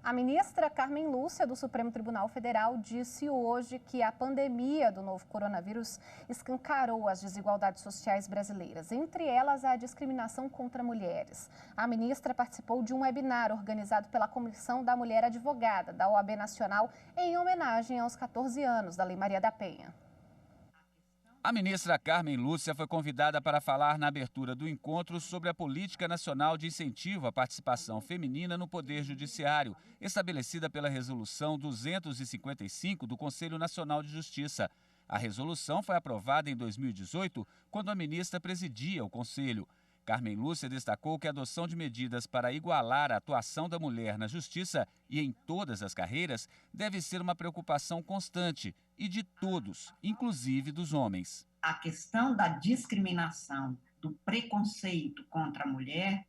A ministra Carmen Lúcia, do Supremo Tribunal Federal, disse hoje que a pandemia do novo coronavírus escancarou as desigualdades sociais brasileiras, entre elas a discriminação contra mulheres. A ministra participou de um webinar organizado pela Comissão da Mulher Advogada, da OAB Nacional, em homenagem aos 14 anos da Lei Maria da Penha. A ministra Carmen Lúcia foi convidada para falar na abertura do encontro sobre a Política Nacional de Incentivo à Participação Feminina no Poder Judiciário, estabelecida pela Resolução 255 do Conselho Nacional de Justiça. A resolução foi aprovada em 2018, quando a ministra presidia o Conselho. Carmen Lúcia destacou que a adoção de medidas para igualar a atuação da mulher na justiça e em todas as carreiras deve ser uma preocupação constante e de todos, inclusive dos homens. A questão da discriminação, do preconceito contra a mulher,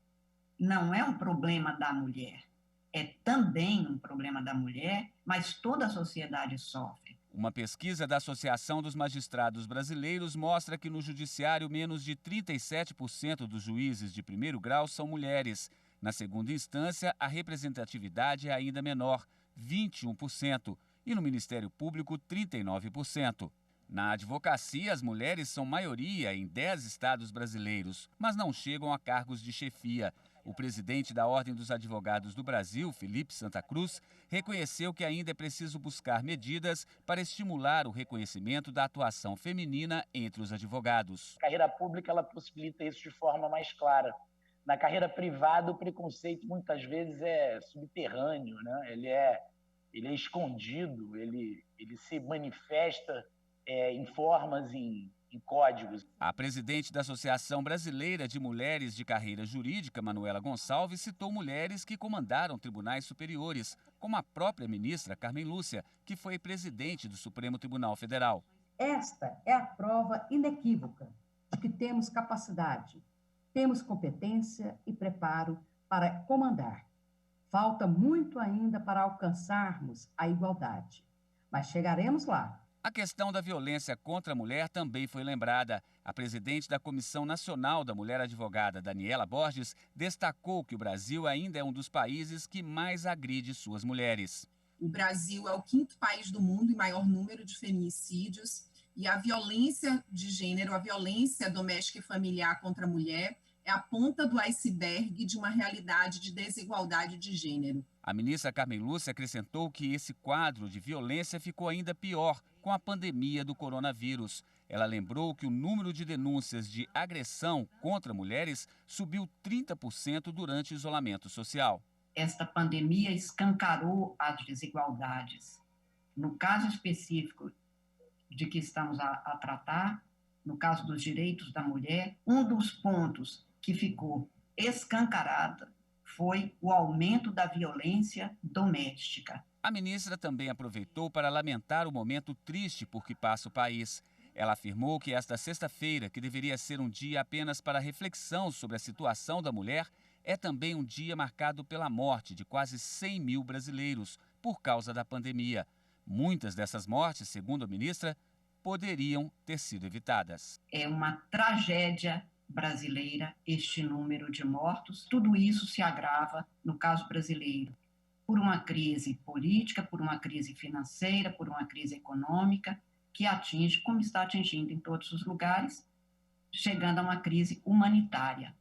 não é um problema da mulher. É também um problema da mulher, mas toda a sociedade sofre. Uma pesquisa da Associação dos Magistrados Brasileiros mostra que no judiciário menos de 37% dos juízes de primeiro grau são mulheres. Na segunda instância, a representatividade é ainda menor, 21%, e no Ministério Público, 39%. Na advocacia, as mulheres são maioria em 10 estados brasileiros, mas não chegam a cargos de chefia. O presidente da Ordem dos Advogados do Brasil, Felipe Santa Cruz, reconheceu que ainda é preciso buscar medidas para estimular o reconhecimento da atuação feminina entre os advogados. A carreira pública ela possibilita isso de forma mais clara. Na carreira privada, o preconceito muitas vezes é subterrâneo, né? Ele é escondido, ele se manifesta em formas, em códigos. A presidente da Associação Brasileira de Mulheres de Carreira Jurídica, Manuela Gonçalves, citou mulheres que comandaram tribunais superiores, como a própria ministra Carmen Lúcia, que foi presidente do Supremo Tribunal Federal. Esta é a prova inequívoca de que temos capacidade, temos competência e preparo para comandar. Falta muito ainda para alcançarmos a igualdade, mas chegaremos lá. A questão da violência contra a mulher também foi lembrada. A presidente da Comissão Nacional da Mulher Advogada, Daniela Borges, destacou que o Brasil ainda é um dos países que mais agride suas mulheres. O Brasil é o 5º país do mundo em maior número de feminicídios e a violência de gênero, a violência doméstica e familiar contra a mulher é a ponta do iceberg de uma realidade de desigualdade de gênero. A ministra Carmen Lúcia acrescentou que esse quadro de violência ficou ainda pior com a pandemia do coronavírus. Ela lembrou que o número de denúncias de agressão contra mulheres subiu 30% durante o isolamento social. Esta pandemia escancarou as desigualdades. No caso específico de que estamos a tratar, no caso dos direitos da mulher, um dos pontos que ficou escancarado foi o aumento da violência doméstica. A ministra também aproveitou para lamentar o momento triste por que passa o país. Ela afirmou que esta sexta-feira, que deveria ser um dia apenas para reflexão sobre a situação da mulher, é também um dia marcado pela morte de quase 100 mil brasileiros por causa da pandemia. Muitas dessas mortes, segundo a ministra, poderiam ter sido evitadas. É uma tragédia brasileira este número de mortos. Tudo isso se agrava, no caso brasileiro, por uma crise política, por uma crise financeira, por uma crise econômica, que atinge, como está atingindo em todos os lugares, chegando a uma crise humanitária.